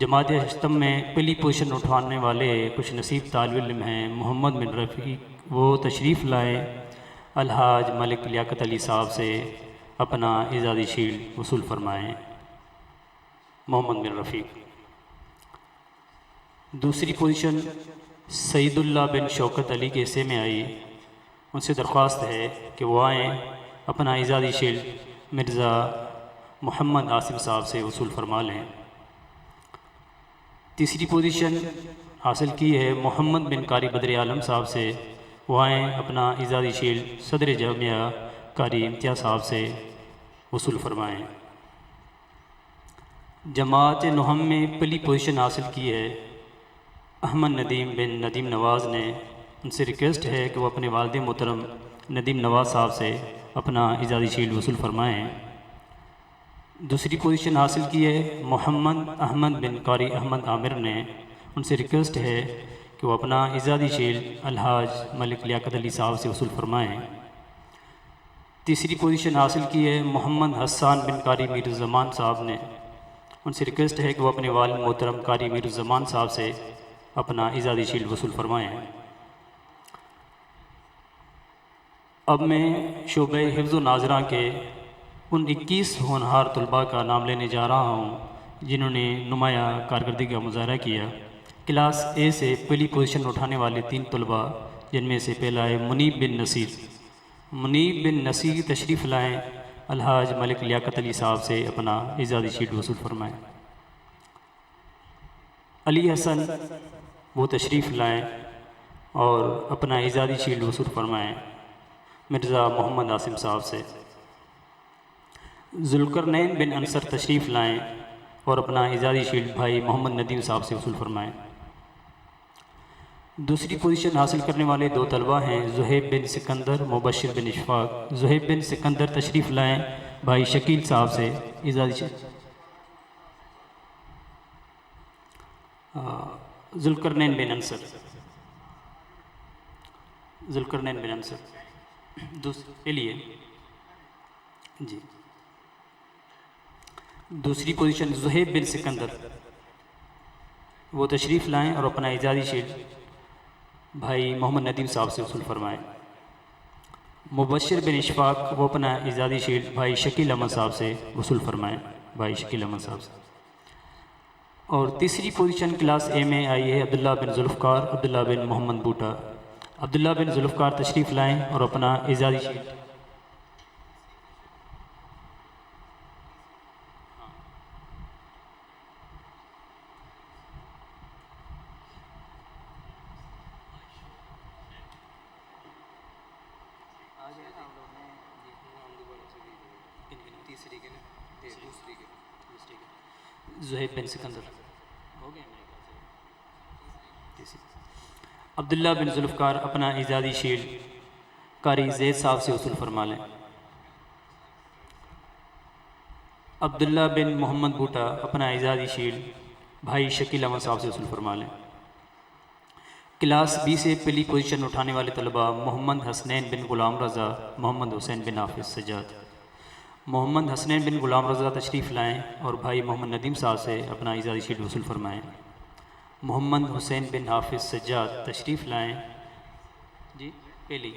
جماعت ہشتم میں پہلی پوزیشن اٹھانے والے کچھ نصیب طالب علم ہیں محمد بن رفیق، وہ تشریف لائیں الحاج ملک لیاقت علی صاحب سے اپنا اعزازی شیلڈ وصول فرمائیں۔ محمد بن رفیق۔ دوسری پوزیشن سعید اللہ بن شوکت علی کے حصے میں آئی، ان سے درخواست ہے کہ وہ آئیں اپنا اعزازی شیلڈ مرزا محمد عاصم صاحب سے وصول فرما لیں۔ تیسری پوزیشن حاصل کی ہے محمد بن قاری بدر عالم صاحب سے، وہ آئیں اپنا اعزازی شیلڈ صدر جامعہ قاری امتیاز صاحب سے وصول فرمائیں۔ جماعت نہم میں پہلی پوزیشن حاصل کی ہے احمد ندیم بن ندیم نواز نے، ان سے ریکویسٹ ہے کہ وہ اپنے والد محترم ندیم نواز صاحب سے اپنا اعزازی شیلڈ وصول فرمائیں۔ دوسری پوزیشن حاصل کی ہے محمد احمد بن قاری احمد عامر نے، ان سے ریکویسٹ ہے کہ وہ اپنا اعزازی شیلڈ الحاج ملک لیاقت علی صاحب سے وصول فرمائیں۔ تیسری پوزیشن حاصل کی ہے محمد حسان بن قاری میر الزمان صاحب نے، ان سے ریکویسٹ ہے کہ وہ اپنے والد محترم قاری میر الزمان صاحب سے اپنا اعزازی شیلڈ وصول فرمائیں۔ اب میں شعبہ حفظ و ناظرہ کے ان 21 ہونہار طلباء کا نام لینے جا رہا ہوں جنہوں نے نمایاں کارکردگی کا مظاہرہ کیا۔ کلاس اے سے پہلی پوزیشن اٹھانے والے 3 طلباء، جن میں سے پہلا ہے منیب بن نصیر۔ منیب بن نصیر تشریف لائیں الحاج ملک لیاقت علی صاحب سے اپنا اعزازی شیلڈ وصول فرمائیں۔ علی حسن، وہ تشریف لائیں اور اپنا اعزازی شیلڈ وصول فرمائیں مرزا محمد عاصم صاحب سے۔ ذوالقرنین بن انصر تشریف لائیں اور اپنا اعزازی شیلڈ بھائی محمد ندیم صاحب سے وصول فرمائیں۔ دوسری پوزیشن حاصل کرنے والے 2 طلباء ہیں زہیب بن سکندر، مبشر بن اشفاق۔ زہیب بن سکندر تشریف لائیں بھائی شکیل صاحب سے اعزازی شیلڈ۔ ذوالقرنین بن انصر، ذوالقرنین بن انصر دوسرے لیے جی۔ دوسری پوزیشن زہیب بن سکندر، وہ تشریف لائیں اور اپنا اعزازی شیلڈ بھائی محمد ندیم صاحب سے وصول فرمائیں۔ مبشر بن اشفاق، وہ اپنا اعزازی شیلڈ بھائی شکیل احمد صاحب سے وصول فرمائیں، بھائی شکیل احمد صاحب سے۔ اور تیسری پوزیشن کلاس اے میں آئی ہے عبداللہ بن ذوالفقار، عبداللہ بن محمد بوٹا۔ عبداللہ بن ذوالفقار تشریف لائیں اور اپنا اعزازی شیلڈ زہیب بن سکندر عبداللہ بن ذوالفقار اپنا اعزازی شیلڈ قاری زید صاحب سے وصول فرما لیں۔ عبداللہ بن محمد بوٹا اپنا اعزازی شیلڈ بھائی شکیل احمد صاحب سے وصول فرما لیں۔ کلاس بی سے پہلی پوزیشن اٹھانے والے طلباء محمد حسنین بن غلام رضا، محمد حسین بن حافظ سجاد۔ محمد حسنین بن غلام رضا تشریف لائیں اور بھائی محمد ندیم صاحب سے اپنا اعزازی شیلڈ وصول فرمائیں۔ محمد حسین بن حافظ سجاد تشریف لائیں جی پہلی،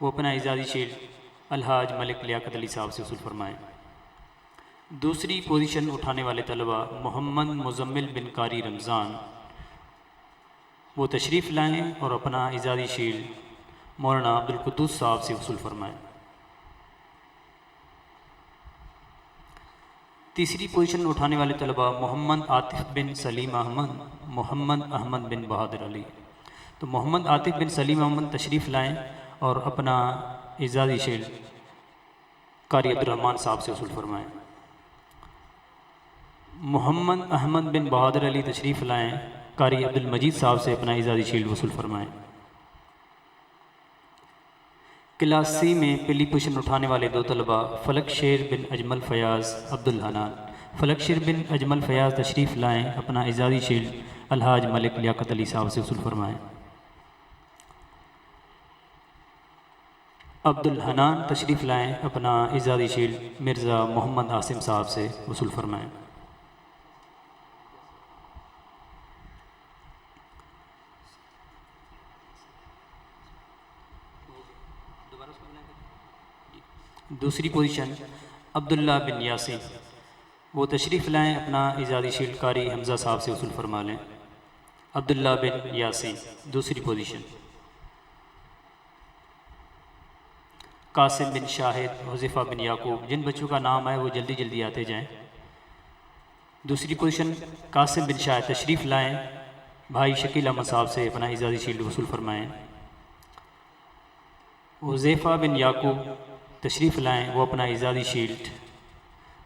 وہ اپنا اعزازی شیلڈ الحاج ملک لیاقت علی صاحب سے وصول فرمائیں۔ دوسری پوزیشن اٹھانے والے طلباء محمد مزمل بن قاری رمضان، وہ تشریف لائیں اور اپنا اعزازی شیلڈ مولانا عبدالقدوس صاحب سے وصول فرمائیں۔ تیسری پوزیشن اٹھانے والے طلباء محمد عاطف بن سلیم احمد، محمد احمد بن بہادر علی۔ تو محمد عاطف بن سلیم احمد تشریف لائیں اور اپنا اعزازی شیلڈ قاری عبدالرحمن صاحب سے وصول فرمائیں۔ محمد احمد بن بہادر علی تشریف لائیں قاری عبدالمجید صاحب سے اپنا اعزازی شیلڈ وصول فرمائیں۔ کلاس سی میں پہلی پوزیشن اٹھانے والے 2 طلباء فلک شیر بن اجمل فیاض، عبدالحنان۔ فلک شیر بن اجمل فیاض تشریف لائیں اپنا اعزازی شیلڈ الحاج ملک لیاقت علی صاحب سے وصول فرمائیں۔ عبدالحنان تشریف لائیں اپنا اعزازی شیلڈ مرزا محمد عاصم صاحب سے وصول فرمائیں۔ دوسری پوزیشن عبداللہ بن یاسین، وہ تشریف لائیں، اپنا اعزازی شیلڈ قاری حمزہ صاحب سے وصول فرما لیں۔ عبداللہ بن یاسین دوسری پوزیشن۔ قاسم بن شاہد، حذیفہ بن یعقوب، جن بچوں کا نام آئے وہ جلدی جلدی آتے جائیں۔ دوسری پوزیشن قاسم بن شاہد تشریف لائیں، بھائی شکیل احمد صاحب سے اپنا اعزازی شیلڈ وصول فرمائیں۔ حذیفہ بن یعقوب تشریف لائیں، وہ اپنا اعزازی شیلڈ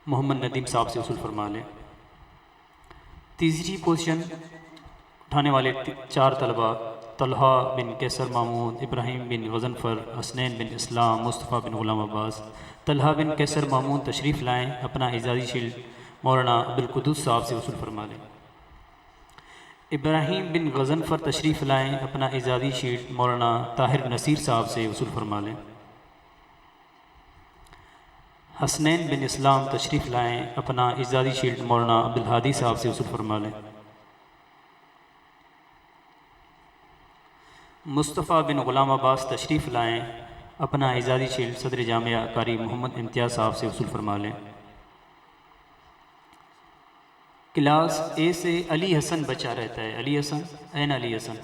محمد ندیم صاحب سے وصول فرما لیں۔ تیسری پوزیشن اٹھانے والے 4 طلباء طلحہ بن کیسر محمود، ابراہیم بن غضنفر، حسنین بن اسلام، مصطفیٰ بن غلام عباس۔ طلحہ بن کیسر محمود تشریف لائیں، اپنا اعزازی شیلڈ مولانا عبدالقدوس صاحب سے وصول فرما لیں۔ ابراہیم بن غضنفر تشریف لائیں، اپنا اعزازی شیلڈ مولانا طاہر نصیر صاحب سے وصول فرما لیں۔ حسنین بن اسلام تشریف لائیں، اپنا اعزازی شیلڈ مولانا عبدالہادی صاحب سے وصول فرما لیں۔ مصطفیٰ بن غلام عباس تشریف لائیں، اپنا اعزازی شیلڈ صدر جامعہ قاری محمد امتیاز صاحب سے وصول فرما لیں۔ کلاس اے سے علی حسن بچہ رہتا ہے، علی حسن، این علی حسن؟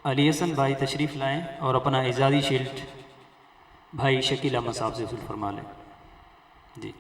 علی حسن بھائی تشریف لائیں اور اپنا اعزازی شیلڈ بھائی شکیل احمد صاحب سے وصول فرما لیں۔ جی